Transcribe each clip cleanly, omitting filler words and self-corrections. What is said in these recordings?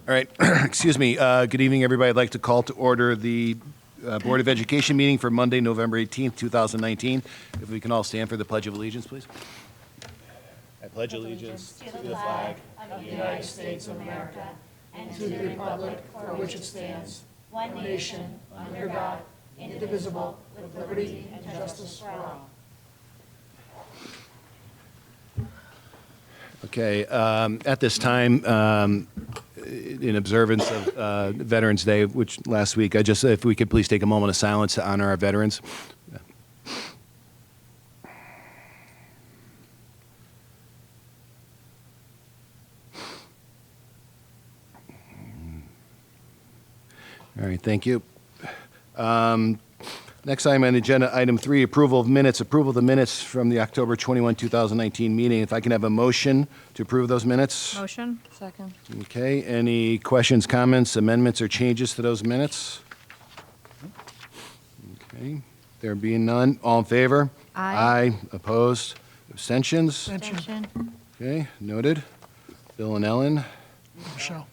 All right, excuse me. Good evening, everybody. I'd like to call to order the Board of Education meeting for Monday, November 18th, 2019. If we can all stand for the Pledge of Allegiance, please. I pledge allegiance to the flag of the United States of America and to the republic for which it stands, one nation, under God, indivisible, with liberty and justice for all. Okay, at this time, in observance of Veterans Day, which last week, if we could please take a moment of silence to honor our veterans. All right, thank you. Next item on the agenda, item 3, approval of minutes. Approval of the minutes from the October 21, 2019 meeting. If I can have a motion to approve those minutes. Motion. Second. Okay, any questions, comments, amendments, or changes to those minutes? Okay, there being none, all in favor? Aye. Aye. Opposed? Abstentions? Abstention. Okay, noted. Bill and Ellen. Michelle.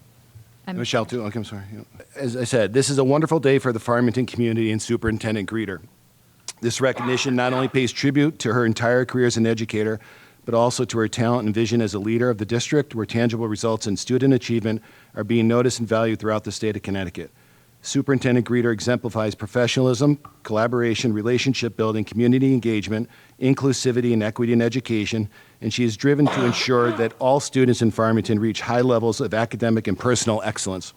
Michelle, too. Okay, I'm sorry. Yeah. As I said, this is a wonderful day for the Farmington community and Superintendent Greeter. This recognition not only pays tribute to her entire career as an educator, but also to her talent and vision as a leader of the district, where tangible results in student achievement are being noticed and valued throughout the state of Connecticut. Superintendent Greeter exemplifies professionalism, collaboration, relationship building, community engagement, inclusivity, and equity in education, and she is driven to ensure that all students in Farmington reach high levels of academic and personal excellence.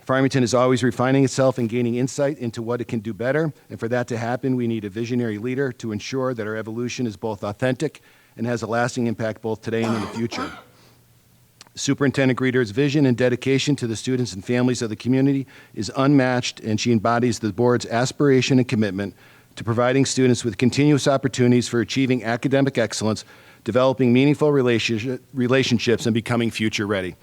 Farmington is always refining itself and gaining insight into what it can do better, and for that to happen, we need a visionary leader to ensure that our evolution is both authentic and has a lasting impact both today and in the future. Superintendent Greeter's vision and dedication to the students and families of the community is unmatched, and she embodies the board's aspiration and commitment to providing students with continuous opportunities for achieving academic excellence, developing meaningful relationships, and becoming future ready.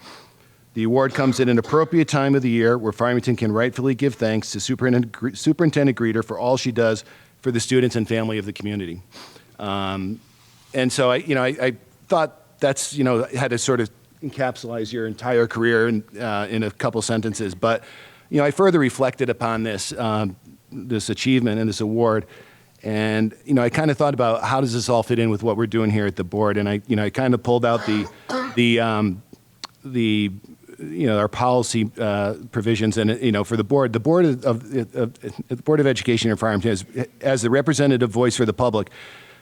The award comes at an appropriate time of the year where Farmington can rightfully give thanks to Superintendent Greeter for all she does for the students and family of the community. And so I thought that's, had to sort of encapsulate your entire career in a couple sentences. But, I further reflected upon this, this achievement and this award. And, I kind of thought about how does this all fit in with what we're doing here at the board. And I kind of pulled out our policy provisions, and for the board of Board of Education in Farmington, as the representative voice for the public,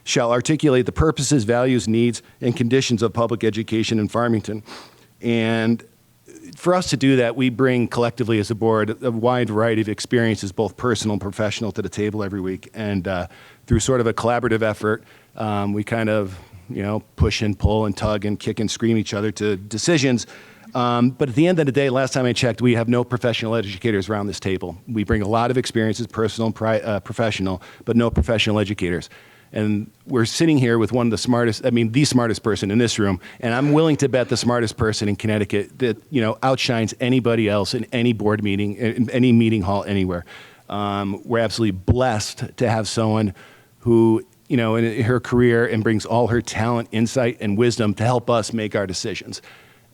shall articulate the purposes, values, needs, and conditions of public education in Farmington. And for us to do that, we bring collectively as a board a wide variety of experiences, both personal and professional, to the table every week. And through sort of a collaborative effort, we kind of push and pull and tug and kick and scream each other to decisions. But at the end of the day, last time I checked, we have no professional educators around this table. We bring a lot of experiences, personal and professional, but no professional educators. And we're sitting here with one of the smartest, the smartest person in this room, and I'm willing to bet the smartest person in Connecticut that, outshines anybody else in any board meeting, in any meeting hall anywhere. We're absolutely blessed to have someone who, in her career and brings all her talent, insight, and wisdom to help us make our decisions.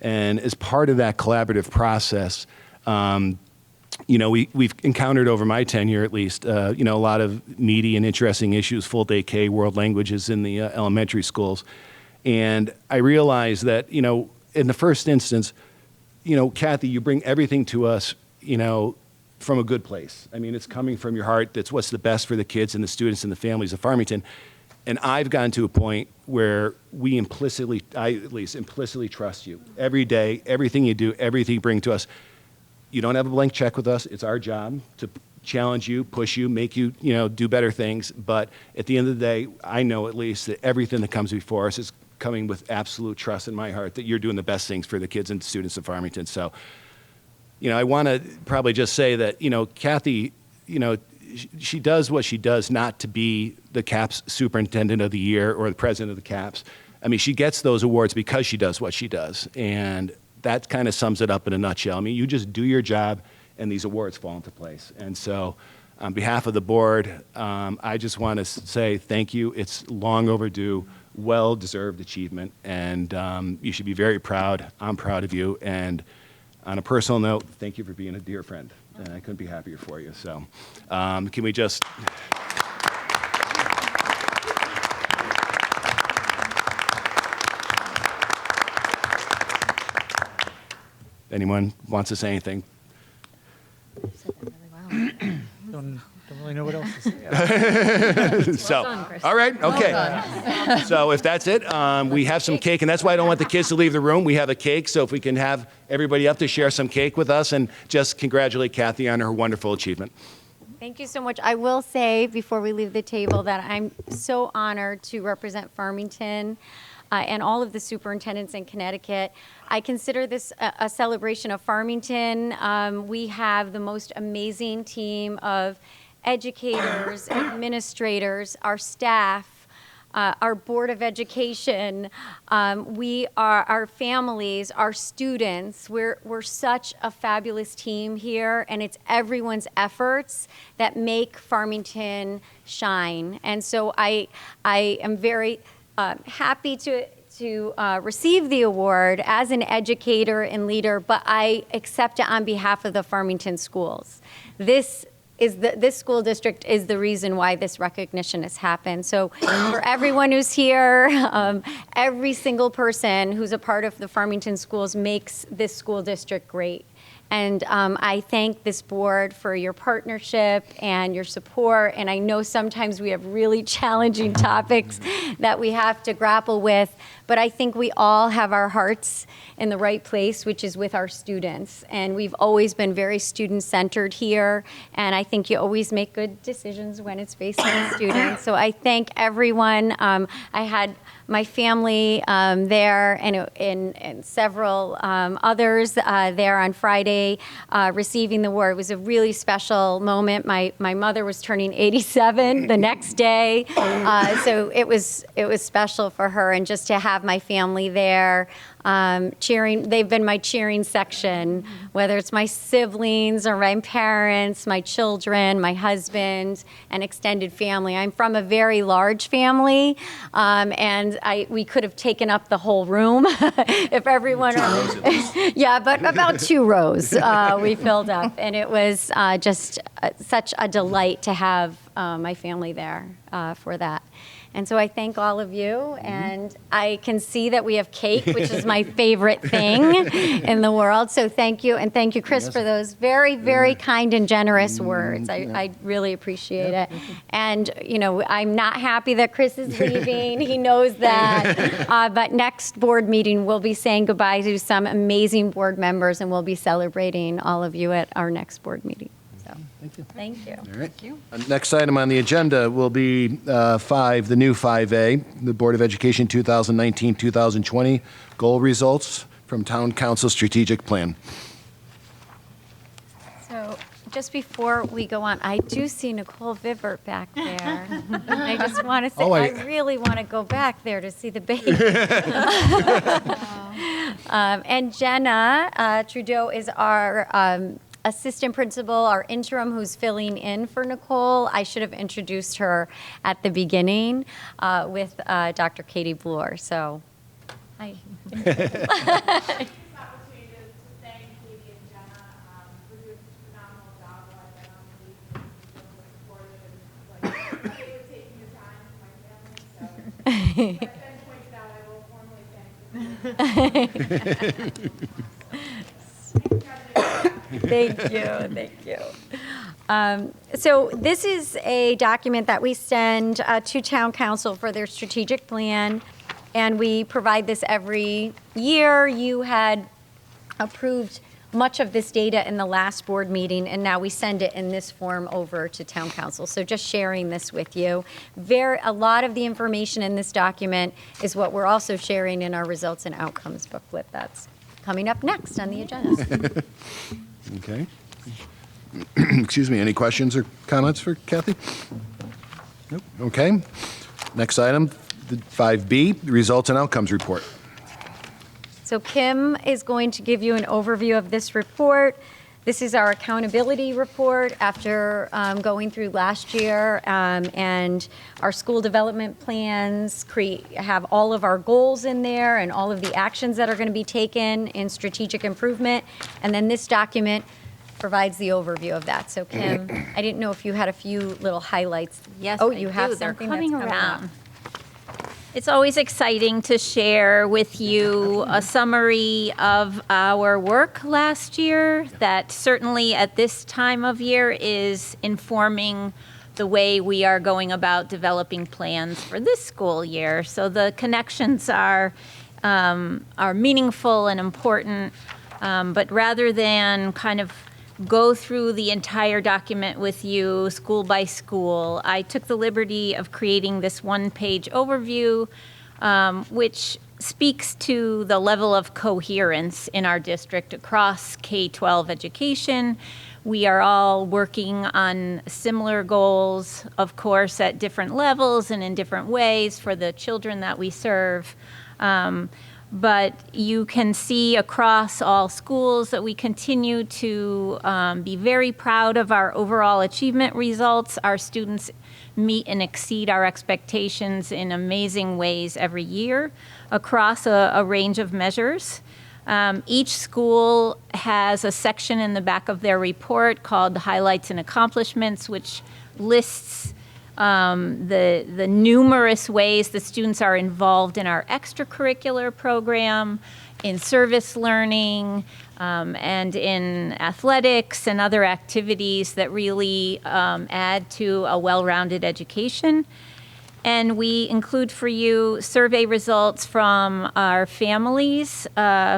And as part of that collaborative process, we've encountered over my tenure at least, a lot of meaty and interesting issues, full day K, world languages in the elementary schools. And I realized that, in the first instance, Kathy, you bring everything to us, from a good place. It's coming from your heart. That's what's the best for the kids and the students and the families of Farmington. And I've gotten to a point where I at least implicitly trust you. Every day, everything you do, everything you bring to us, you don't have a blank check with us. It's our job to challenge you, push you, make you, do better things. But at the end of the day, I know at least that everything that comes before us is coming with absolute trust in my heart that you're doing the best things for the kids and students of Farmington. So, I want to probably just say that, Kathy, she does what she does not to be the CAPS Superintendent of the Year or the President of the CAPS. I mean, she gets those awards because she does what she does. And that kind of sums it up in a nutshell. I mean, you just do your job and these awards fall into place. And so on behalf of the board, I just want to say thank you. It's long overdue, well-deserved achievement. And you should be very proud. I'm proud of you. And on a personal note, thank you for being a dear friend. And I couldn't be happier for you. So can we just... Anyone wants to say anything? You said that really well. Don't really know what else to say. So, done, Chris. all right, okay. So if that's it, we have some cake, and that's why I don't want the kids to leave the room. We have a cake, so if we can have everybody up to share some cake with us and just congratulate Kathy on her wonderful achievement. Thank you so much. I will say before we leave the table that I'm so honored to represent Farmington and all of the superintendents in Connecticut. I consider this a celebration of Farmington. We have the most amazing team of educators, administrators, our staff, our Board of Education, our families, our students. We're such a fabulous team here, and it's everyone's efforts that make Farmington shine. And so I am very happy to receive the award as an educator and leader, but I accept it on behalf of the Farmington schools. This school district is the reason why this recognition has happened. So for everyone who's here, every single person who's a part of the Farmington schools makes this school district great. And I thank this board for your partnership and your support. And I know sometimes we have really challenging topics that we have to grapple with, but I think we all have our hearts in the right place, which is with our students. And we've always been very student-centered here. And I think you always make good decisions when it's based on students. So I thank everyone. I had my family there and several others there on Friday receiving the award. It was a really special moment. My mother was turning 87 the next day, so it was special for her, and just to have my family there cheering. They've been my cheering section, whether it's my siblings or my parents, my children, my husband, and extended family. I'm from a very large family, and we could have taken up the whole room if everyone. Yeah, but about 2 rows we filled up, and it was just such a delight to have my family there for that. And so I thank all of you, and I can see that we have cake, which is my favorite thing in the world. So thank you, and thank you, Chris, for those very, very kind and generous words. I really appreciate it. And, I'm not happy that Chris is leaving. He knows that. But next board meeting, we'll be saying goodbye to some amazing board members, and we'll be celebrating all of you at our next board meeting. Thank you. Thank you. All right. Thank you. Next item on the agenda will be the new 5A, the Board of Education 2019-2020 goal results from Town Council Strategic Plan. So just before we go on, I do see Nicole Vivert back there. I just want to say, I really want to go back there to see the baby. And Jenna Trudeau is our assistant principal, our interim, who's filling in for Nicole. I should have introduced her at the beginning with Dr. Katie Bloor. So, hi. Opportunity to thank Katie and Jenna for doing such a phenomenal job while I've been on leave and supportive and they were taking the time for my family. So, as Ben pointed out, I will formally thank you. Thank you. So this is a document that we send to Town Council for their strategic plan, and we provide this every year. You had approved much of this data in the last board meeting, and now we send it in this form over to town council. So just sharing this with you. A lot of the information in this document is what we're also sharing in our results and outcomes booklet. That's coming up next on the agenda. Okay. Excuse me, any questions or comments for Kathy? Nope. Okay. Next item, the 5B, the results and outcomes report. So Kim is going to give you an overview of this report. This is our accountability report after going through last year, and our school development plans have all of our goals in there and all of the actions that are going to be taken in strategic improvement. And then this document provides the overview of that. So Kim, I didn't know if you had a few little highlights. Yes, Oh, I you have do. They're something coming that's coming up. around. It's always exciting to share with you a summary of our work last year that certainly at this time of year is informing the way we are going about developing plans for this school year. So the connections are meaningful and important, but rather than kind of go through the entire document with you school by school, I took the liberty of creating this one-page overview, which speaks to the level of coherence in our district across K-12 education. We are all working on similar goals, of course, at different levels and in different ways for the children that we serve. But you can see across all schools that we continue to be very proud of our overall achievement results. Our students meet and exceed our expectations in amazing ways every year across a range of measures. Each school has a section in the back of their report called Highlights and Accomplishments, which lists the numerous ways the students are involved in our extracurricular program, in service learning, and in athletics and other activities that really add to a well-rounded education. And we include for you survey results from our families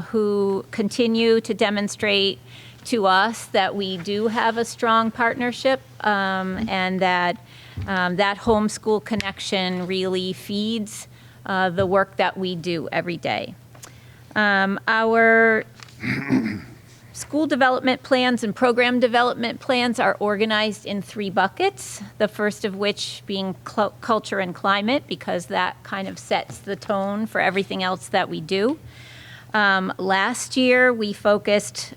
who continue to demonstrate to us that we do have a strong partnership and that that homeschool connection really feeds the work that we do every day. Our school development plans and program development plans are organized in 3 buckets, the first of which being culture and climate, because that kind of sets the tone for everything else that we do. Last year, we focused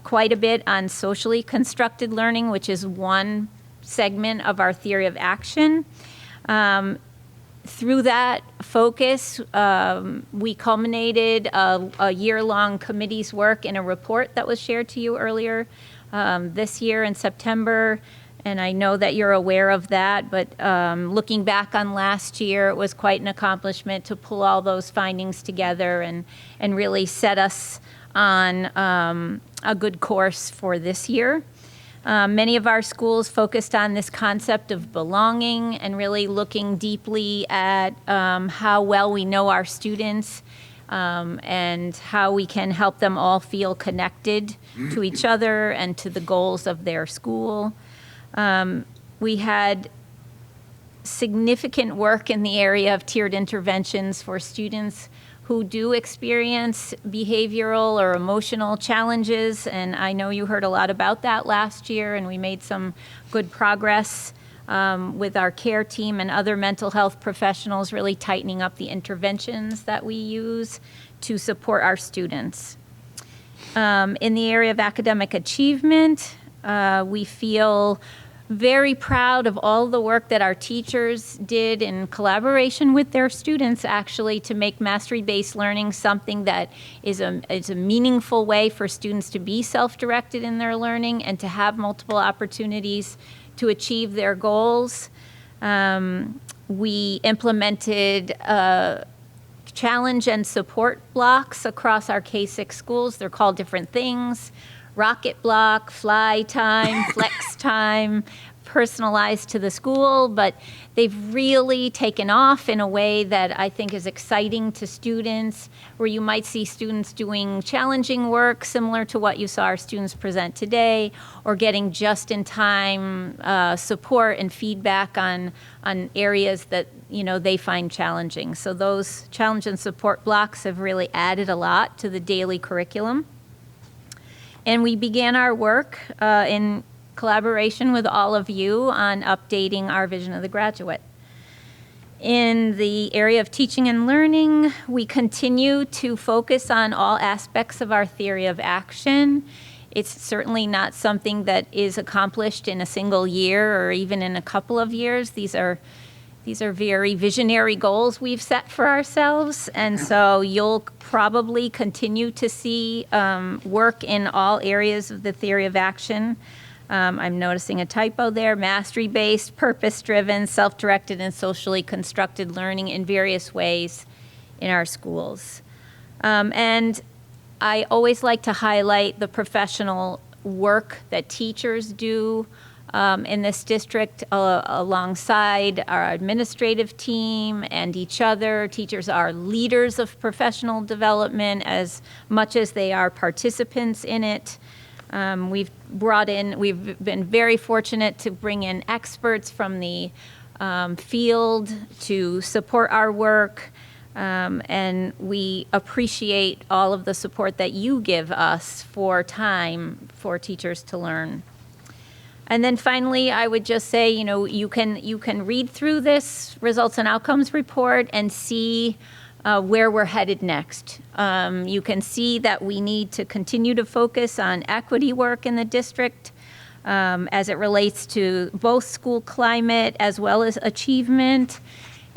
quite a bit on socially constructed learning, which is one segment of our theory of action. Through that focus, we culminated a year-long committee's work in a report that was shared to you earlier this year in September. And I know that you're aware of that, but looking back on last year, it was quite an accomplishment to pull all those findings together and really set us on a good course for this year. Many of our schools focused on this concept of belonging and really looking deeply at how well we know our students and how we can help them all feel connected to each other and to the goals of their school. We had significant work in the area of tiered interventions for students who do experience behavioral or emotional challenges, and I know you heard a lot about that last year, and we made some good progress with our care team and other mental health professionals really tightening up the interventions that we use to support our students. In the area of academic achievement, we feel very proud of all the work that our teachers did in collaboration with their students, actually, to make mastery-based learning something that is a meaningful way for students to be self-directed in their learning and to have multiple opportunities to achieve their goals. We implemented challenge and support blocks across our K-6 schools. They're called different things: rocket block, fly time, flex time, personalized to the school, but they've really taken off in a way that I think is exciting to students, where you might see students doing challenging work similar to what you saw our students present today, or getting just-in-time support and feedback on areas that they find challenging. So those challenge and support blocks have really added a lot to the daily curriculum. And we began our work in collaboration with all of you on updating our vision of the graduate. In the area of teaching and learning, we continue to focus on all aspects of our theory of action. It's certainly not something that is accomplished in a single year or even in a couple of years. These are very visionary goals we've set for ourselves, and so you'll probably continue to see work in all areas of the theory of action. I'm noticing a typo there: mastery-based, purpose-driven, self-directed, and socially constructed learning in various ways in our schools. And I always like to highlight the professional work that teachers do in this district alongside our administrative team and each other. Teachers are leaders of professional development as much as they are participants in it. We've been very fortunate to bring in experts from the field to support our work. And we appreciate all of the support that you give us for time for teachers to learn. And then finally, I would just say, you can read through this results and outcomes report and see where we're headed next. You can see that we need to continue to focus on equity work in the district as it relates to both school climate as well as achievement,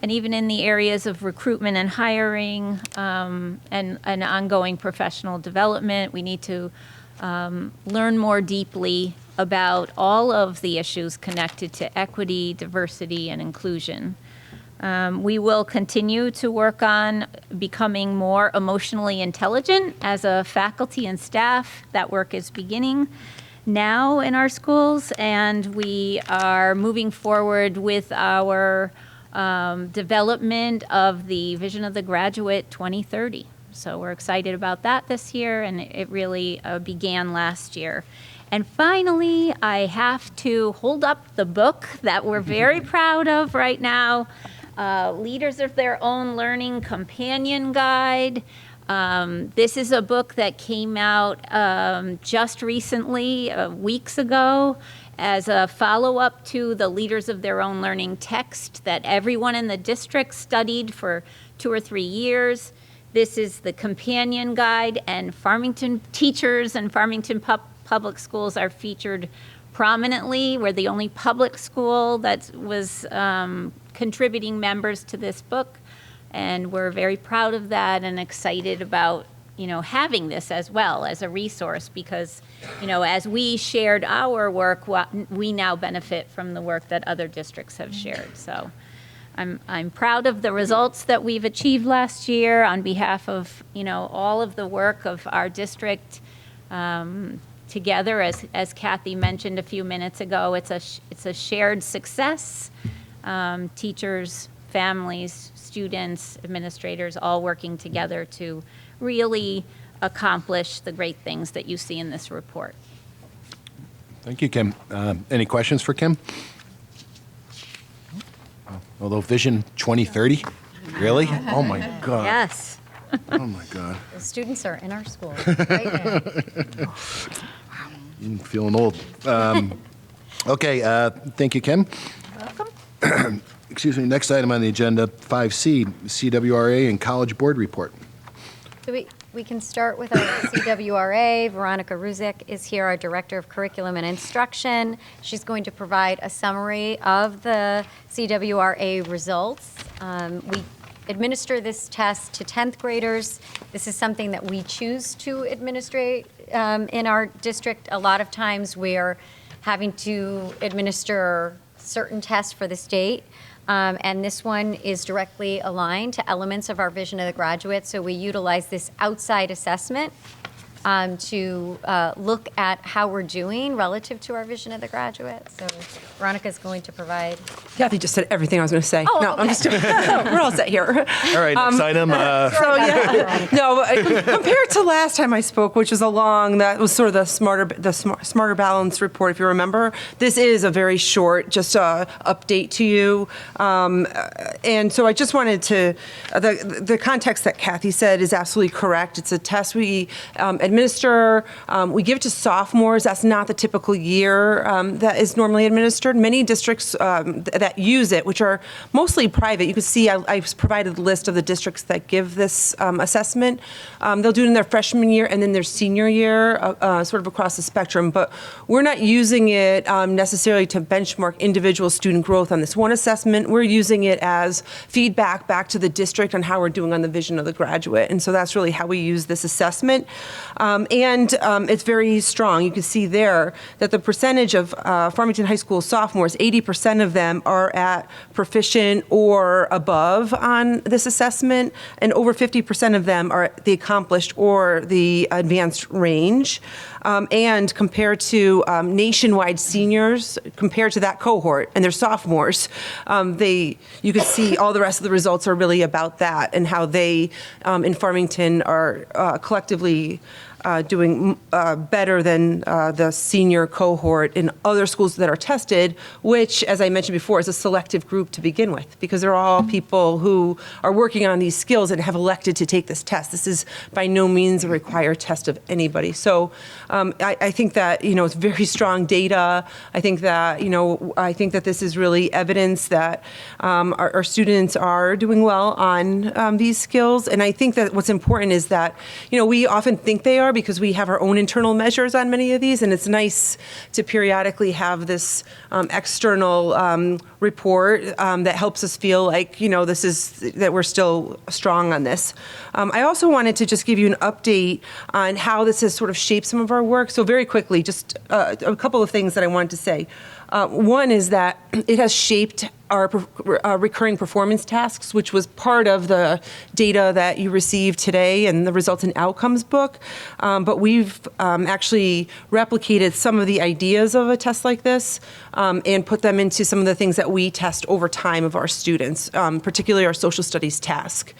and even in the areas of recruitment and hiring and ongoing professional development. We need to learn more deeply about all of the issues connected to equity, diversity, and inclusion. We will continue to work on becoming more emotionally intelligent as a faculty and staff. That work is beginning now in our schools, and we are moving forward with our development of the Vision of the Graduate 2030. So we're excited about that this year, and it really began last year. And finally, I have to hold up the book that we're very proud of right now, Leaders of Their Own Learning Companion Guide. This is a book that came out just recently, weeks ago, as a follow-up to the Leaders of Their Own Learning text that everyone in the district studied for 2 or 3 years. This is the companion guide, and Farmington teachers and Farmington public schools are featured prominently. We're the only public school that was contributing members to this book, and we're very proud of that and excited about having this as well as a resource, because as we shared our work, we now benefit from the work that other districts have shared. So I'm proud of the results that we've achieved last year on behalf of all of the work of our district together. As Kathy mentioned a few minutes ago, it's a shared success. Teachers, families, students, administrators, all working together to really accomplish the great things that you see in this report. Thank you, Kim. Any questions for Kim? Although Vision 2030? Really? Oh, my God. Yes. Oh, my God. The students are in our school right now. I'm feeling old. Okay, thank you, Kim. Welcome. Excuse me, next item on the agenda, 5C, CWRA and College Board Report. So we can start with our CWRA. Veronica Ruzic is here, our Director of Curriculum and Instruction. She's going to provide a summary of the CWRA results. We administer this test to 10th graders. This is something that we choose to administrate in our district. A lot of times we're having to administer certain tests for the state. And this one is directly aligned to elements of our Vision of the Graduate, so we utilize this outside assessment to look at how we're doing relative to our vision of the graduate. So Veronica's going to provide. Kathy just said everything I was going to say. Oh, no, okay. I'm just we're all set here. All right, next item. So yeah, no. Compared to last time I spoke, which was that was sort of the smarter balance report. If you remember, this is a very short, just update to you. And so I just wanted to the context that Kathy said is absolutely correct. It's a test we administer. We give to sophomores. That's not the typical year that is normally administered. Many districts that use it, which are mostly private, you can see I provided a list of the districts that give this assessment. They'll do it in their freshman year and then their senior year, sort of across the spectrum. But we're not using it necessarily to benchmark individual student growth on this one assessment. We're using it as feedback back to the district on how we're doing on the vision of the graduate. And so that's really how we use this assessment. And it's very strong. You can see there that the percentage of Farmington High School sophomores, 80% of them are at proficient or above on this assessment, and over 50% of them are at the accomplished or the advanced range. And compared to nationwide seniors, compared to that cohort, and they're sophomores, you can see all the rest of the results are really about that and how they in Farmington are collectively doing better than the senior cohort in other schools that are tested, which, as I mentioned before, is a selective group to begin with, because they're all people who are working on these skills and have elected to take this test. This is by no means a required test of anybody. So I think that, it's very strong data. I think that this is really evidence that our students are doing well on these skills. And I think that what's important is that, we often think they are because we have our own internal measures on many of these, and it's nice to periodically have this external report that helps us feel like, that we're still strong on this. I also wanted to just give you an update on how this has sort of shaped some of our work. So very quickly, just a couple of things that I wanted to say. One is that it has shaped our recurring performance tasks, which was part of the data that you received today and the results and outcomes book. But we've actually replicated some of the ideas of a test like this and put them into some of the things that we test over time of our students, particularly our social studies task.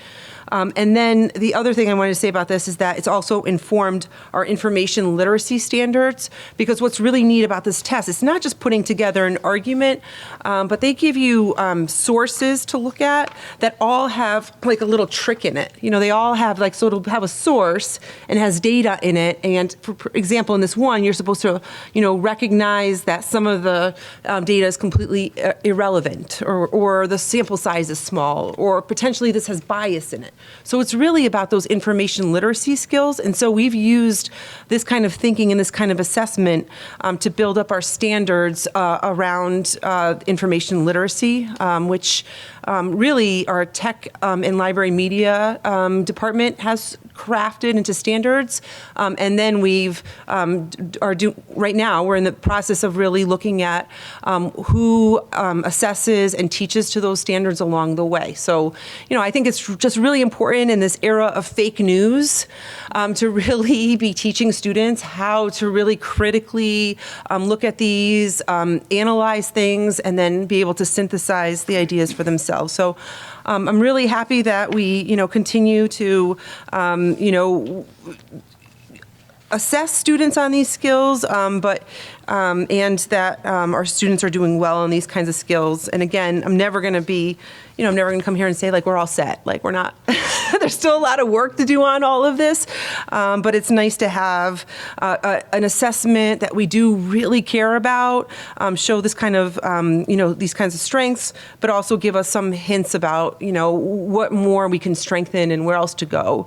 And then the other thing I wanted to say about this is that it's also informed our information literacy standards, because what's really neat about this test, it's not just putting together an argument, but they give you sources to look at that all have like a little trick in it. They all have so it'll have a source and has data in it. And for example, in this one, you're supposed to, recognize that some of the data is completely irrelevant, or the sample size is small, or potentially this has bias in it. So it's really about those information literacy skills. And so we've used this kind of thinking and this kind of assessment to build up our standards around information literacy, which really our tech and library media department has crafted into standards. And then right now we're in the process of really looking at who assesses and teaches to those standards along the way. So, I think it's just really important in this era of fake news to really be teaching students how to really critically look at these, analyze things, and then be able to synthesize the ideas for themselves. So I'm really happy that we, continue to, assess students on these skills, and that our students are doing well on these kinds of skills. And again, I'm never going to come here and say we're all set. We're not. There's still a lot of work to do on all of this, but it's nice to have an assessment that we do really care about, show this kind of, these kinds of strengths, but also give us some hints about, what more we can strengthen and where else to go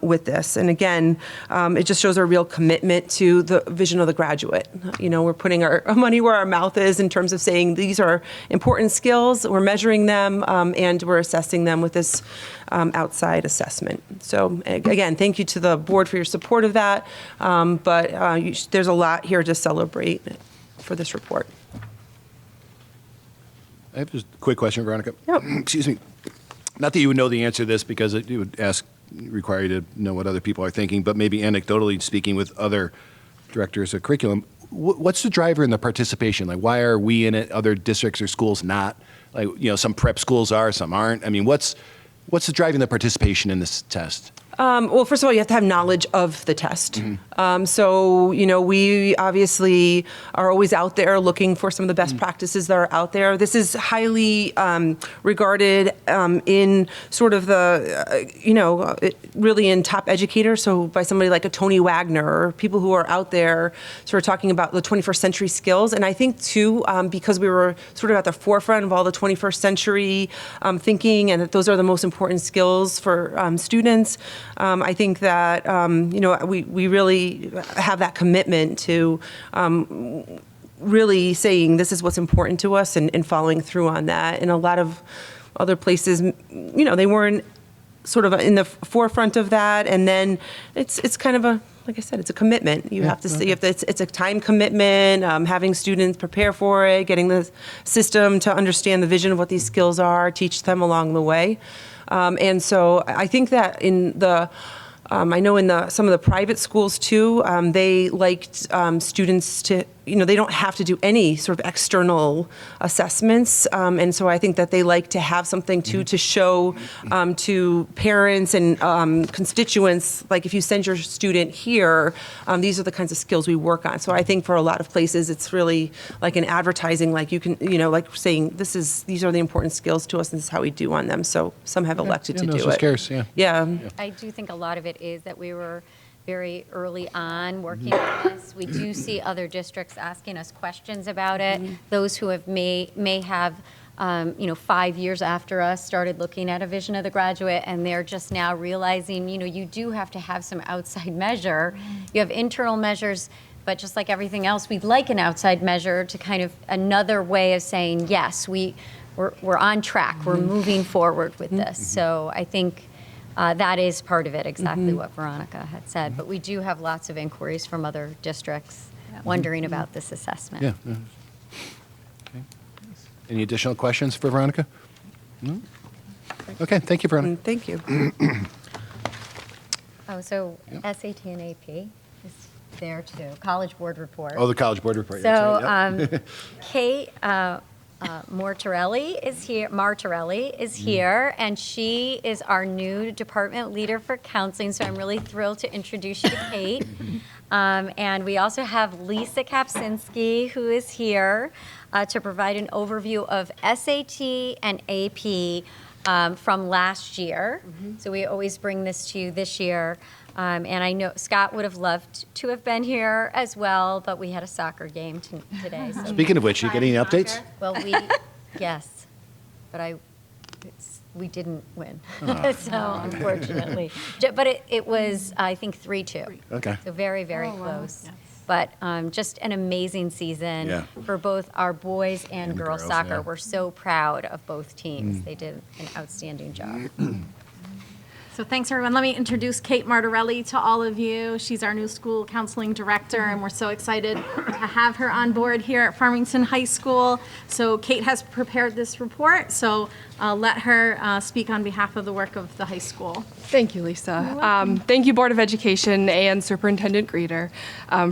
with this. And again, it just shows our real commitment to the vision of the graduate. We're putting our money where our mouth is in terms of saying these are important skills, we're measuring them, and we're assessing them with this outside assessment. So again, thank you to the board for your support of that, but there's a lot here to celebrate for this report. I have just a quick question, Veronica. Yep. Excuse me. not that you would know the answer to this because it would require you to know what other people are thinking, but maybe anecdotally speaking with other directors of curriculum, what's the driver in the participation? Like, why are we in it, other districts or schools not? Like, some prep schools are, some aren't. I mean, what's the driving the participation in this test? Well, first of all, you have to have knowledge of the test. So, we obviously are always out there looking for some of the best practices that are out there. This is highly regarded in sort of the, really in top educators. So by somebody like a Tony Wagner or people who are out there sort of talking about the 21st century skills. And I think too, because we were sort of at the forefront of all the 21st century thinking, and that those are the most important skills for students. I think that, we really have that commitment to really saying this is what's important to us and following through on that. In a lot of other places, they weren't sort of in the forefront of that. And then it's kind of like I said, it's a commitment. You have to see if it's a time commitment, having students prepare for it, getting the system to understand the vision of what these skills are, teach them along the way. And so I think that in the, I know in some of the private schools too, they liked students to, they don't have to do any sort of external assessments. And so I think that they like to have something too to show to parents and constituents, like if you send your student here, these are the kinds of skills we work on. So I think for a lot of places, it's really like an advertising, like you can, like saying these are the important skills to us and this is how we do on them. So some have elected to do so it. Scarce, Yeah. I do think a lot of it is that we were very early on working on this. We do see other districts asking us questions about it. Those who have may have, 5 years after us started looking at a vision of the graduate, and they're just now realizing, you do have to have some outside measure. You have internal measures, but just like everything else, we'd like an outside measure to kind of another way of saying, yes, we're on track. We're moving forward with this. So I think that is part of it, exactly what Veronica had said. But we do have lots of inquiries from other districts wondering about this assessment. Yeah. Okay. Any additional questions for Veronica? No? Okay, thank you, Veronica. Thank you. Oh, so SAT and AP is there too. College Board Report. Oh, the College Board Report. So, that's right, yep. Kate Martorelli is here, and she is our new department leader for counseling, so I'm really thrilled to introduce you to Kate. And we also have Lisa Kapczynski, who is here to provide an overview of SAT and AP from last year. So we always bring this to you this year. And I know Scott would have loved to have been here as well, but we had a soccer game today. So Speaking of which, you getting any updates? well, yes, but we didn't win, so unfortunately. But it was, I think, 3-2. Okay. So very, very close. Yes. But just an amazing season for both our boys and girls soccer. yeah. We're so proud of both teams. They did an outstanding job. So thanks, everyone. Let me introduce Kate Martorelli to all of you. She's our new school counseling director, and we're so excited to have her on board here at Farmington High School. So Kate has prepared this report, so I'll let her speak on behalf of the work of the high school. Thank you, Lisa. Thank you, Board of Education and Superintendent Greeter,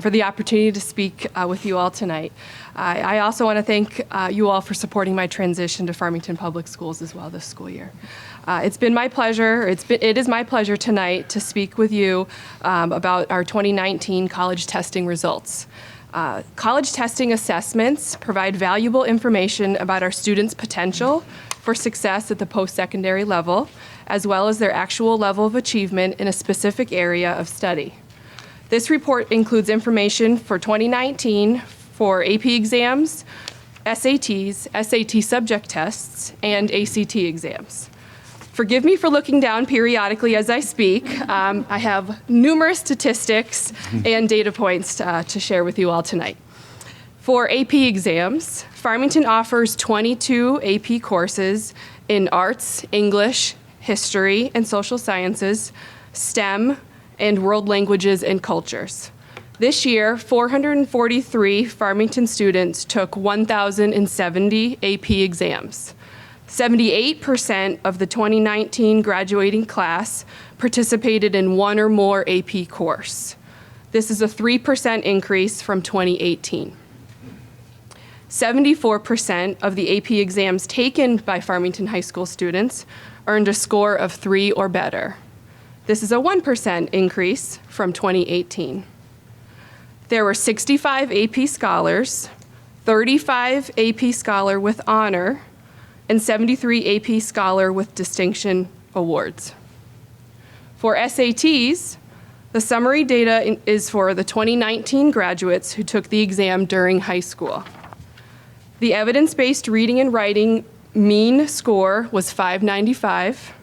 for the opportunity to speak with you all tonight. I also want to thank you all for supporting my transition to Farmington Public Schools as well this school year. It's been my pleasure, it is my pleasure tonight to speak with you about our 2019 college testing results. College testing assessments provide valuable information about our students' potential for success at the post-secondary level, as well as their actual level of achievement in a specific area of study. This report includes information for 2019 for AP exams, SATs, SAT subject tests, and ACT exams. Forgive me for looking down periodically as I speak. I have numerous statistics and data points to share with you all tonight. For AP exams, Farmington offers 22 AP courses in arts, English, history, and social sciences, STEM, and world languages and cultures. This year, 443 Farmington students took 1,070 AP exams. 78% of the 2019 graduating class participated in one or more AP course. This is a 3% increase from 2018. 74% of the AP exams taken by Farmington High School students earned a score of 3 or better. This is a 1% increase from 2018. There were 65 AP scholars, 35 AP Scholar with honor, and 73 AP Scholar with distinction awards. For SATs, the summary data is for the 2019 graduates who took the exam during high school. The evidence-based reading and writing mean score was 595.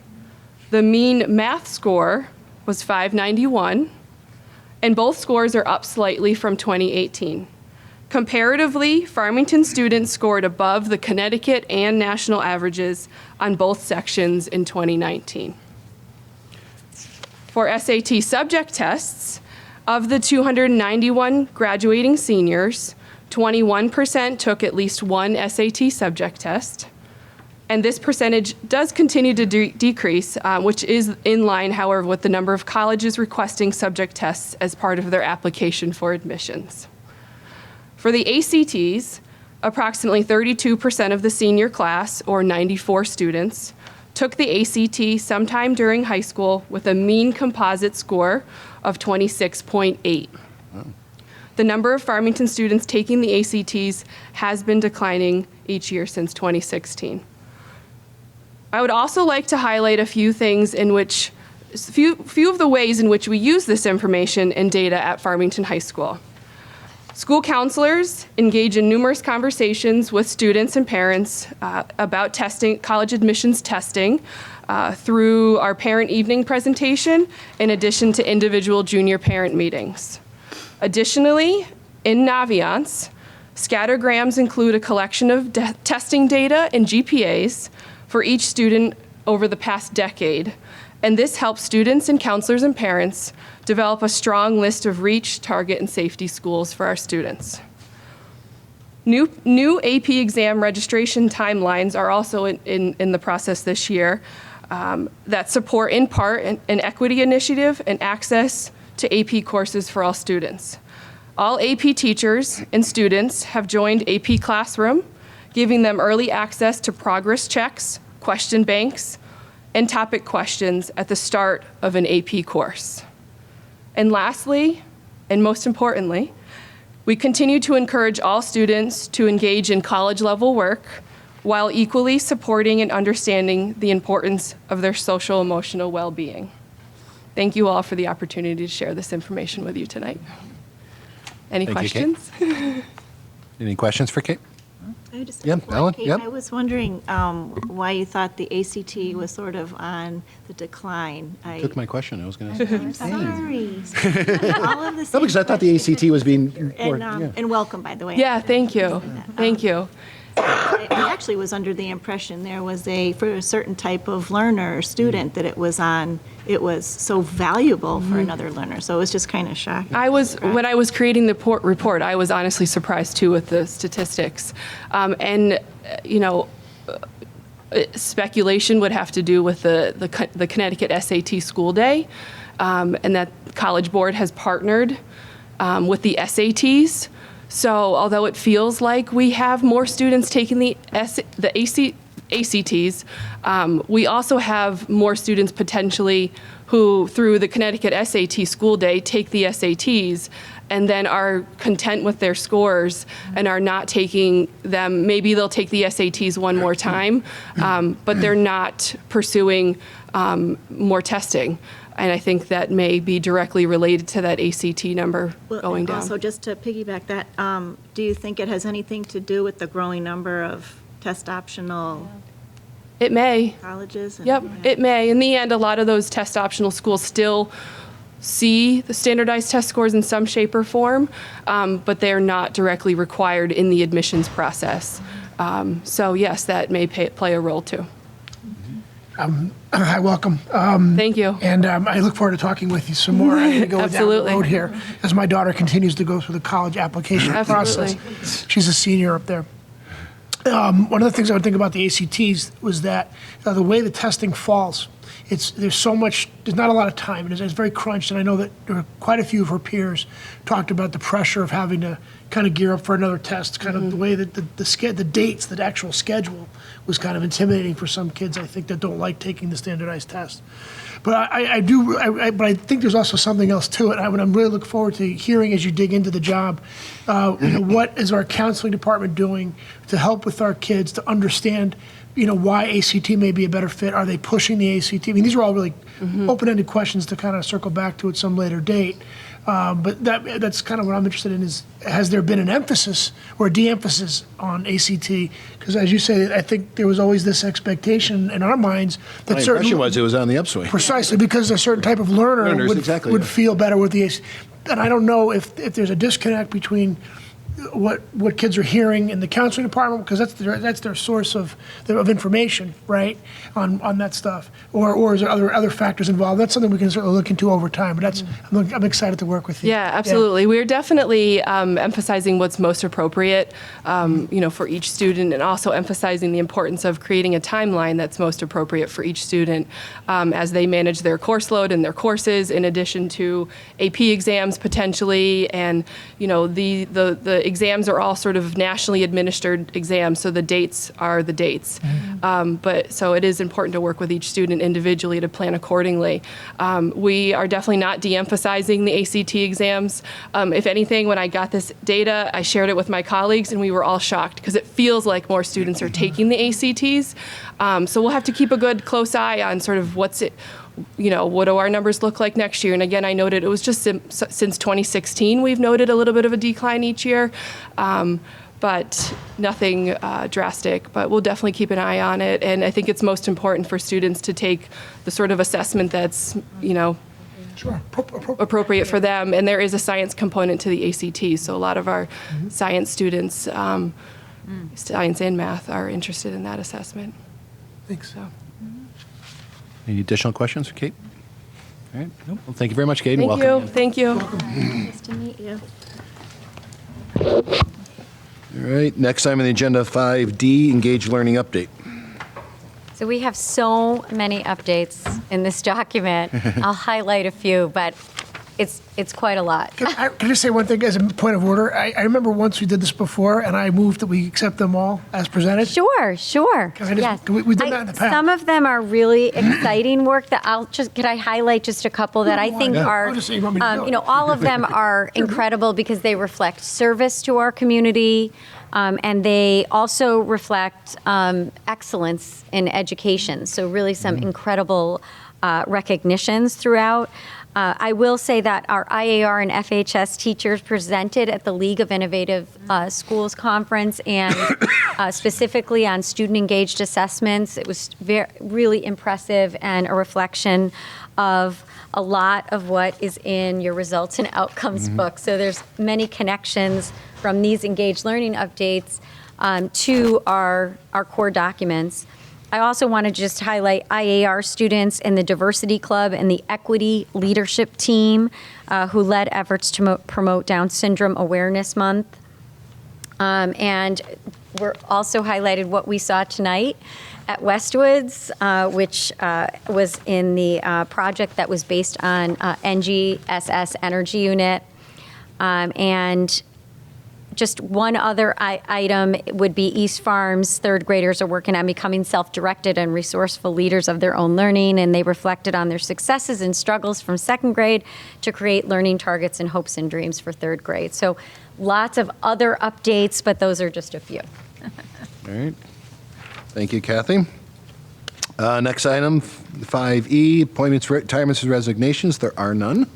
The mean math score was 591, and both scores are up slightly from 2018. Comparatively, Farmington students scored above the Connecticut and national averages on both sections in 2019. For SAT subject tests, of the 291 graduating seniors, 21% took at least one SAT subject test. And this percentage does continue to decrease, which is in line, however, with the number of colleges requesting subject tests as part of their application for admissions. For the ACTs, approximately 32% of the senior class, or 94 students, took the ACT sometime during high school with a mean composite score of 26.8. The number of Farmington students taking the ACTs has been declining each year since 2016. I would also like to highlight a few things in which, few of the ways in which we use this information and data at Farmington High School. School counselors engage in numerous conversations with students and parents about testing, college admissions testing, through our parent evening presentation, in addition to individual junior parent meetings. Additionally, in Naviance, scattergrams include a collection of testing data and GPAs for each student over the past decade, and this helps students and counselors and parents develop a strong list of reach, target, and safety schools for our students. New AP exam registration timelines are also in the process this year that support in part an equity initiative and access to AP courses for all students. All AP teachers and students have joined AP Classroom, giving them early access to progress checks, question banks, and topic questions at the start of an AP course. And lastly, and most importantly, we continue to encourage all students to engage in college-level work while equally supporting and understanding the importance of their social emotional well-being. Thank you all for the opportunity to share this information with you tonight. Any Thank you, Kate. questions? Any questions for Kate? I just Yeah, have one, Ellen, Kate. yep. I was wondering why you thought the ACT was sort of on the decline. Took my question. I was going to say. I'm sorry. All of the No, because I thought the ACT was being. and welcome, by the way. Yeah, thank you. Thank you. I actually was under the impression there was for a certain type of learner or student that it was so valuable for another learner. So it was just kind of shocking. When I was creating the report, I was honestly surprised too with the statistics. Speculation would have to do with the Connecticut SAT school day, and that College Board has partnered with the SATs. So although it feels like we have more students taking the ACTs, we also have more students potentially who, through the Connecticut SAT school day, take the SATs and then are content with their scores and are not taking them. Maybe they'll take the SATs one more time, but they're not pursuing more testing. And I think that may be directly related to that ACT number going down. Also, just to piggyback that, do you think it has anything to do with the growing number of test optional It may. colleges? Yep, it may. In the end, a lot of those test optional schools still see the standardized test scores in some shape or form, but they're not directly required in the admissions process. So yes, that may play a role too. Hi, welcome. Thank you. And I look forward to talking with you some more. I'm going to go down the Absolutely. road here as my daughter continues to go through the college application process. Absolutely. She's a senior up there. one of the things I would think about the ACTs was that the way the testing falls, there's not a lot of time, and it's very crunched, and I know that there were quite a few of her peers talked about the pressure of having to kind of gear up for another test, kind of the way that the dates, the actual schedule was kind of intimidating for some kids, I think, that don't like taking the standardized test. But but I think there's also something else to it. I'm really looking forward to hearing as you dig into the job, what is our counseling department doing to help with our kids to understand, why ACT may be a better fit. Are they pushing the ACT? I mean, these are all really open-ended questions to kind of circle back to at some later date. But that's kind of what I'm interested in is, has there been an emphasis or a de-emphasis on ACT? Because as you say, I think there was always this expectation in our minds that My impression was it was on the upswing. Precisely, because a certain type of learner would feel better with the ACT. And I don't know if there's a disconnect between what kids are hearing in the counseling department, because that's their source of information, right, on that stuff, or is there other factors involved? That's something we can certainly look into over time. But I'm excited to work with you. Yeah, absolutely. We're definitely emphasizing what's most appropriate, for each student, and also emphasizing the importance of creating a timeline that's most appropriate for each student as they manage their course load and their courses, in addition to AP exams potentially, and the exams are all sort of nationally administered exams, so the dates are the dates. But so it is important to work with each student individually to plan accordingly. We are definitely not de-emphasizing the ACT exams. If anything, when I got this data, I shared it with my colleagues, and we were all shocked because it feels like more students are taking the ACTs. So we'll have to keep a good close eye on sort of what do our numbers look like next year? And again, I noted it was just since 2016, we've noted a little bit of a decline each year, but nothing drastic. But we'll definitely keep an eye on it. And I think it's most important for students to take the sort of assessment that's, appropriate for them. And there is a science component to the ACT. So a lot of our science students, science and math, are interested in that assessment. Thanks. So. Any additional questions for Kate? All right. Nope. Well, thank you very much, Kate. and Thank welcome you. Thank you. Nice to meet you. All right. Next item on the agenda, 5D, Engage Learning Update. So we have so many updates in this document. I'll highlight a few, but it's quite a lot. Can I just say one thing as a point of order? I remember once we did this before, and I moved that we accept them all as presented. Sure. Yes. We did that in the past. Some of them are really exciting work that could I highlight just a couple that I think are, I'll just say you want me to know. all of them are incredible because they reflect service to our community, and they also reflect excellence in education. So really some incredible recognitions throughout. I will say that our IAR and FHS teachers presented at the League of Innovative Schools Conference, and specifically on student-engaged assessments. It was really impressive and a reflection of a lot of what is in your results and outcomes book. So there's many connections from these engaged learning updates to our core documents. I also want to just highlight IAR students in the Diversity Club and the Equity Leadership Team who led efforts to promote Down Syndrome Awareness Month. And we're also highlighted what we saw tonight at Westwoods, which was in the project that was based on NGSS Energy Unit. And just one other item would be East Farms third graders are working on becoming self-directed and resourceful leaders of their own learning, and they reflected on their successes and struggles from second grade to create learning targets and hopes and dreams for third grade. So lots of other updates, but those are just a few. All right. Thank you, Kathy. Next item, 5E, appointments, retirements, and resignations. There are none.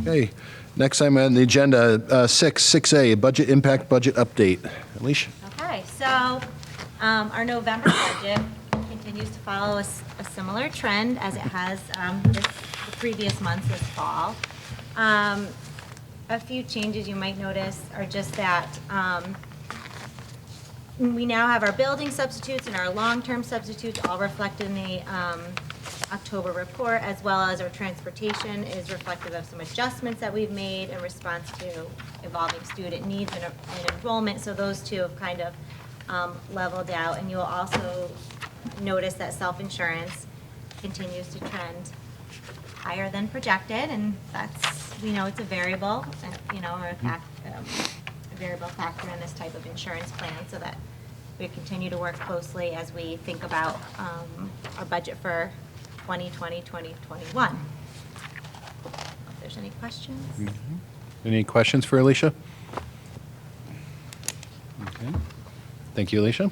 Okay. Next item on the agenda, 6A, budget impact budget update. Alicia? Okay, so our November budget continues to follow a similar trend as it has the previous months this fall. A few changes you might notice are just that we now have our building substitutes and our long-term substitutes all reflected in the October report, as well as our transportation, is reflective of some adjustments that we've made in response to evolving student needs and enrollment. So those two have kind of leveled out. And you'll also notice that self-insurance continues to trend higher than projected, and that's, we know it's a variable, or a variable factor in this type of insurance plan, so that we continue to work closely as we think about our budget for 2020, 2021. If there's any questions? Any questions for Alicia? Okay. Thank you, Alicia.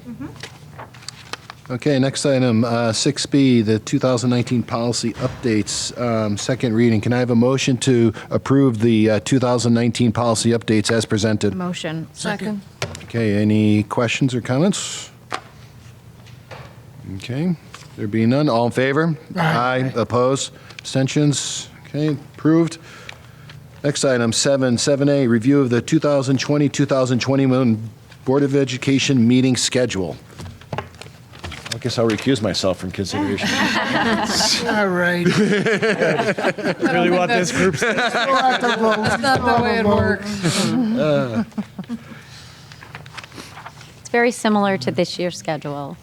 Okay, next item, 6B, the 2019 policy updates, second reading. Can I have a motion to approve the 2019 policy updates as presented? Motion. Second. Okay, any questions or comments? Okay, there being none, all in favor? Aye. Opposed? Abstentions? Okay, approved. Next item, 7A, review of the 2020-2021 Board of Education meeting schedule. I guess I'll recuse myself from consideration. All right. Really want this group. That's not the way it works. It's very similar to this year's schedule,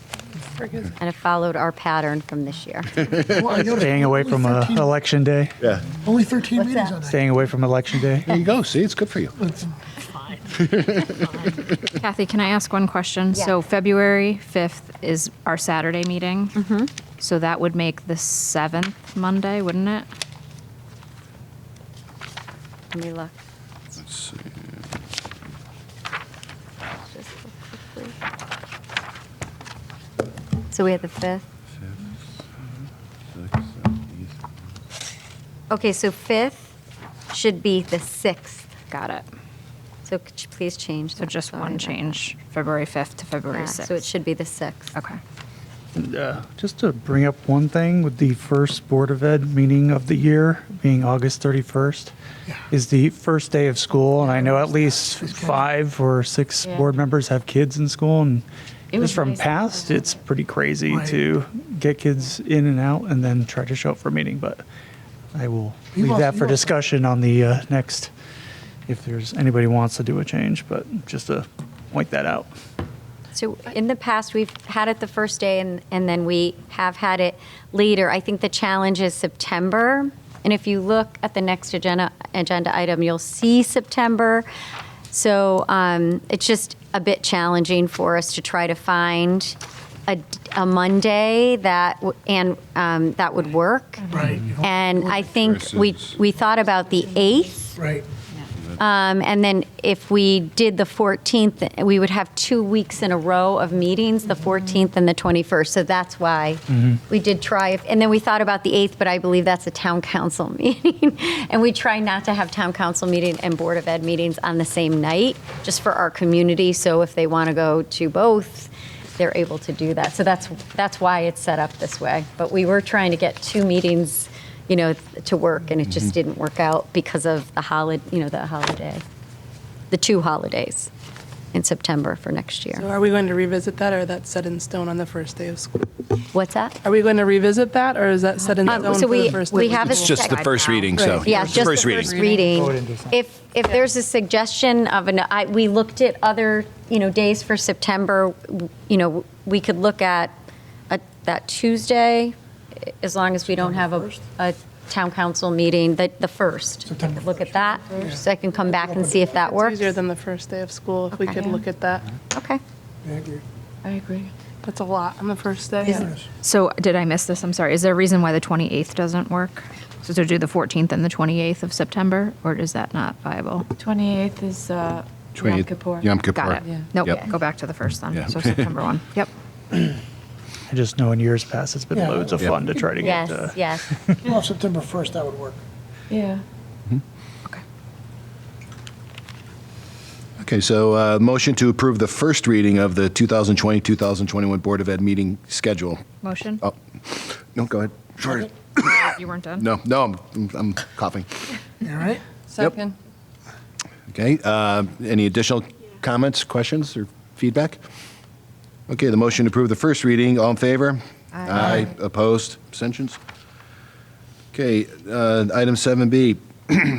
and it followed our pattern from this year. Staying away from election day. Yeah, Only 13 meetings on that. Staying away from election day. there you go. See, it's good for you. Kathy, can I ask one question? Yeah. So February 5th is our Saturday meeting. So that would make the 7th Monday, wouldn't it? Let me look. Let's see. Just look quickly. So we have the 5th. Okay, so 5th should be the 6th. Got it. So could you please change So that? just Sorry one about change, February 5th to February that. 6th. Yeah, so it should be the 6th. Okay. Just to bring up one thing, with the first Board of Ed meeting of the year being August 31st, is the first day of school, and I know at least 5 or 6 Yeah. board members have kids in school, and It was just from nice. past, it's pretty crazy Right. to get kids in and out and then try to show up for a meeting, but I will You leave also- that you for also- discussion on the next, if there's anybody wants to do a change, but just to point that out. So in the past, we've had it the first day, and then we have had it later. I think the challenge is September. And if you look at the next agenda item, you'll see September. So it's just a bit challenging for us to try to find a Monday that would work. Right. And I think we thought about the 8th. Right. And then if we did the 14th, we would have 2 weeks in a row of meetings, the 14th and the 21st. So that's why we did try. And then we thought about the 8th, but I believe that's a town council meeting. And we try not to have town council meeting and Board of Ed meetings on the same night, just for our community. So if they want to go to both, they're able to do that. So that's why it's set up this way. But we were trying to get 2 meetings to work, and it just didn't work out because of the holiday, the 2 holidays in September for next year. So are we going to revisit that, or that's set in stone on the first day of school? What's that? Are we going to revisit that, or is that set in stone So for we the first day we of have school? It's just the first reading, so. Yeah, it's just the first the reading. first reading. Vote in December. If there's a suggestion of we looked at other, days for September, we could look at that Tuesday, as long as we don't have a town council meeting, the first. September Look at that, so I can come back and see if that It's works. easier than the first day of school, if we Okay. could look at that. Okay. I agree. I agree. That's a lot on the first day. Yes. So did I miss this? I'm sorry. Is there a reason why the 28th doesn't work? So to do the 14th and the 28th of September, or is that not viable? 28th is Yom 20th Kippur. Yom Kippur. Got it. Nope, Yep. go back to the first then. Yeah. So September 1. Yep. I just know in years past, it's been Yeah. loads of Yep. fun to try to get. Yes. Well, September 1st, that would work. Yeah. Okay. Okay, so motion to approve the first reading of the 2020-2021 Board of Ed meeting schedule. Motion? Oh, no, go ahead. Sure. You weren't done? No, I'm coughing. All right? Second. Okay, any additional comments, questions, or feedback? Okay, the motion to approve the first reading, all in favor? Aye. Opposed, abstentions? Okay, item 7B,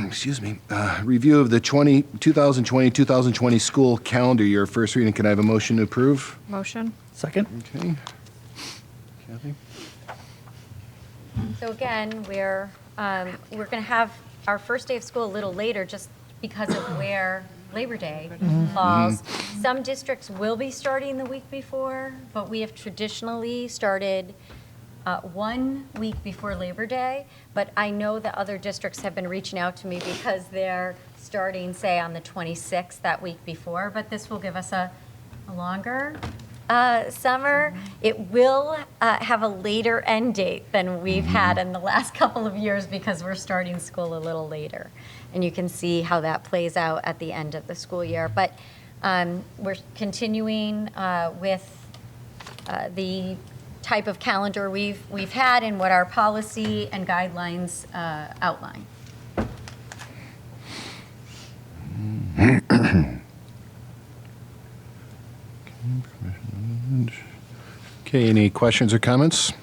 excuse me, review of the 2020-2020 school calendar year, first reading. Can I have a motion to approve? Motion? Second? Okay. Kathy? So again, we're going to have our first day of school a little later just because of where Labor Day falls. Some districts will be starting the week before, but we have traditionally started 1 week before Labor Day. But I know that other districts have been reaching out to me because they're starting, say, on the 26th, that week before. But this will give us a longer summer. It will have a later end date than we've had in the last couple of years because we're starting school a little later. And you can see how that plays out at the end of the school year. But we're continuing with the type of calendar we've had and what our policy and guidelines outline. Okay, any questions or comments?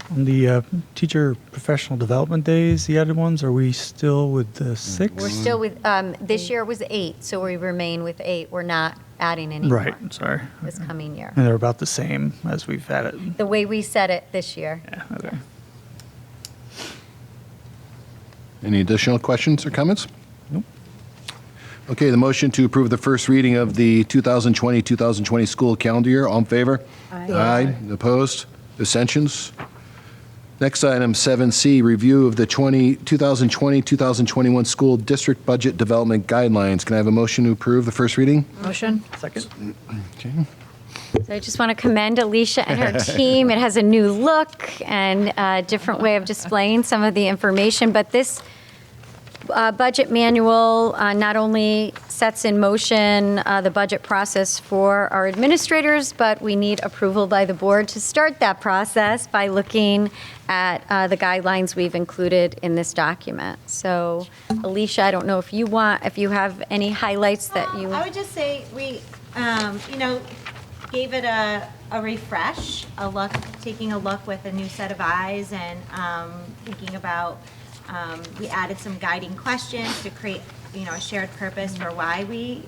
On the teacher professional development days, the added ones, are we still with the 6? We're still with, this year was 8, so we remain with 8. We're not adding any more Right, sorry. this coming year. And they're about the same as we've had it. The way we set it this year. Yeah, okay. Any additional questions or comments? Nope. Okay, the motion to approve the first reading of the 2020-2020 school calendar year. All in favor? Aye. Opposed? Abstentions? Next item, 7C, review of the 2020-2021 school district budget development guidelines. Can I have a motion to approve the first reading? Motion? Second? Okay. So I just want to commend Alicia and her team. It has a new look and a different way of displaying some of the information, but this budget manual not only sets in motion the budget process for our administrators, but we need approval by the board to start that process by looking at the guidelines we've included in this document. So, Alicia, I don't know if you have any highlights that you. I would just say we, gave it a refresh, taking a look with a new set of eyes and thinking about. We added some guiding questions to create, a shared purpose for why we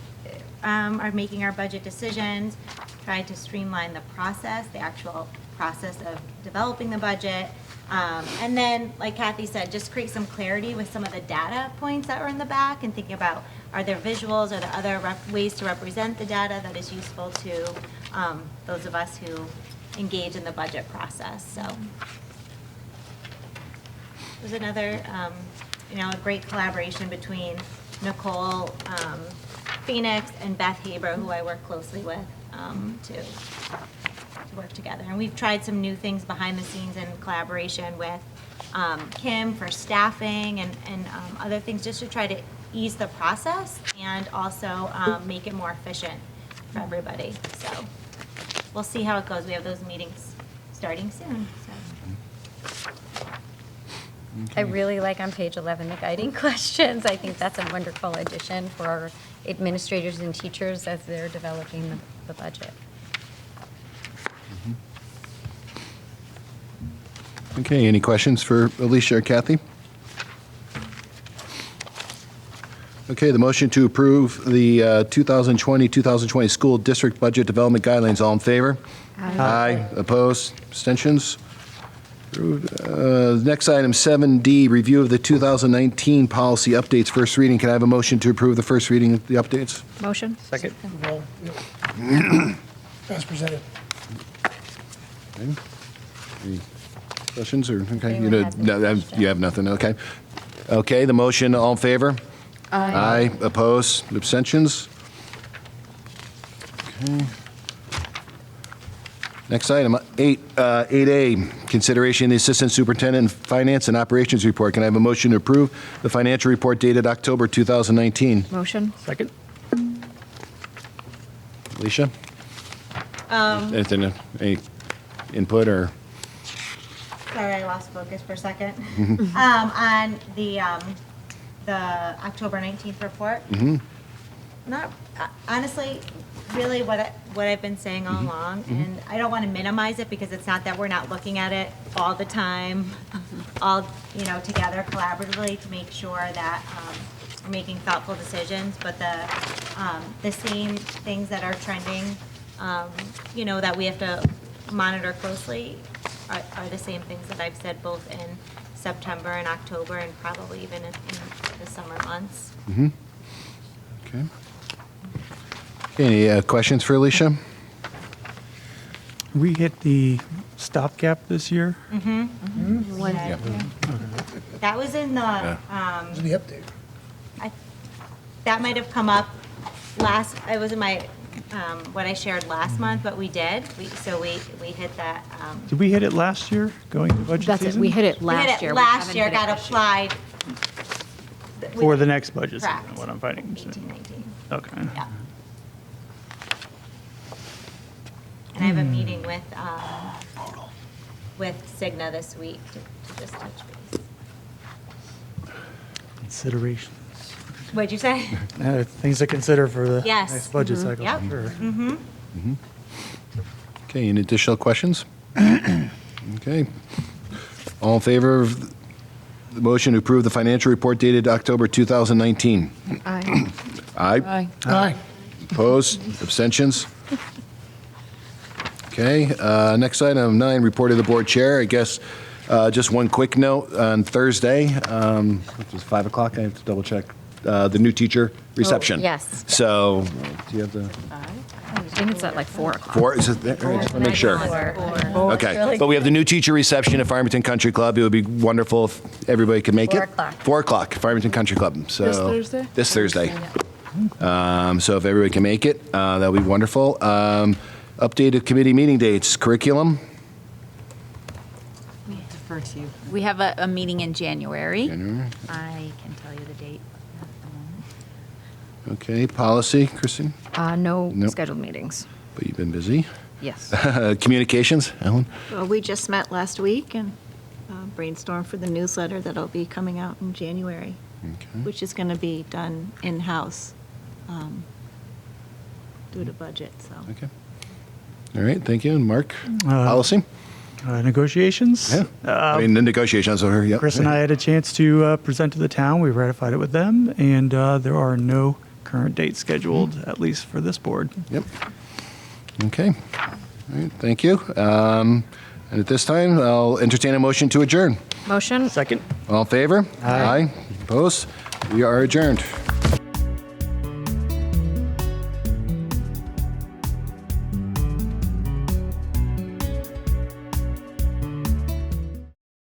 are making our budget decisions. Tried to streamline the process, the actual process of developing the budget. And then, like Kathy said, just create some clarity with some of the data points that were in the back and thinking about, are there visuals, are there other ways to represent the data that is useful to those of us who engage in the budget process, so. It was another, a great collaboration between Nicole Phoenix and Beth Haber, who I work closely with, to work together. And we've tried some new things behind the scenes in collaboration with Kim for staffing and other things, just to try to ease the process and also make it more efficient for everybody. So we'll see how it goes. We have those meetings starting soon. So. I really like on page 11 the guiding questions. I think that's a wonderful addition for our administrators and teachers as they're developing the budget. Okay, any questions for Alicia or Kathy? Okay, the motion to approve the 2020-2020 school district budget development guidelines. All in favor? Aye. Opposed? Abstentions? Next item, 7D, review of the 2019 policy updates, first reading. Can I have a motion to approve the first reading of the updates? Motion? Second? As presented. Okay. Any questions or, okay, Anyone has any questions? you have nothing, okay. Okay, the motion, all in favor? Aye. Opposed? Abstentions? Okay. Next item, 8A, consideration of the Assistant Superintendent Finance and Operations Report. Can I have a motion to approve the financial report dated October 2019? Motion? Second? Alicia? Anything, any input or? Sorry, I lost focus for a second. On the October 19th report. Not honestly, really what I've been saying all along, and I don't want to minimize it because it's not that we're not looking at it all the time, all, together collaboratively to make sure that we're making thoughtful decisions, but the same things that are trending, that we have to monitor closely are the same things that I've said both in September and October and probably even in the summer months. Okay. Any questions for Alicia? We hit the stopgap this year. That was in the, In the update. that might have come up it was in my, what I shared last month, but we did. We hit that. Did we hit it last year, going into budget That's it, season? we hit it We hit last year. it We last haven't year, hit it got this year. applied. For the next budget season, Correct. what I'm finding. 18-19. Okay. Yeah. And I have a meeting with Cigna this week to just touch base. Considerations. What'd you say? Things to consider for the Yes. next budget cycle, Yep. for sure. Okay, any additional questions? Okay. All in favor of the motion to approve the financial report dated October 2019? Aye. Aye. Aye. Opposed? Abstentions? Okay, next item, 9, report of the board chair. I guess just one quick note, on Thursday, which was 5 o'clock, I have to double check, the new teacher reception. yes. So, do you have the, I think it's at like 4 o'clock. 4, is it there? All right, just want to make sure. Okay, but we have the new teacher reception at Farmington Country Club. It would be wonderful if everybody could make it. 4 o'clock. 4 o'clock, Farmington Country Club. So This Thursday? This Thursday. So if everybody can make it, that would be wonderful. Updated committee meeting dates, curriculum. We have a meeting in January. January. I can tell you the date at the moment. Okay, policy, Christine, No Nope. scheduled meetings. but you've been busy. Yes. Communications, Ellen? Well, we just met last week and brainstormed for the newsletter that'll be coming out in January, which is going to be done in-house due to budget, so. Okay. All right, thank you. And Mark, policy? Negotiations? Yeah. I mean, the negotiations are here, yeah. Chris and I had a chance to present to the town. We ratified it with them, and there are no current dates scheduled, at least for this board. Yep. Okay. All right, thank you. And at this time, I'll entertain a motion to adjourn. Motion? Second. All in favor? Aye. Opposed? We are adjourned.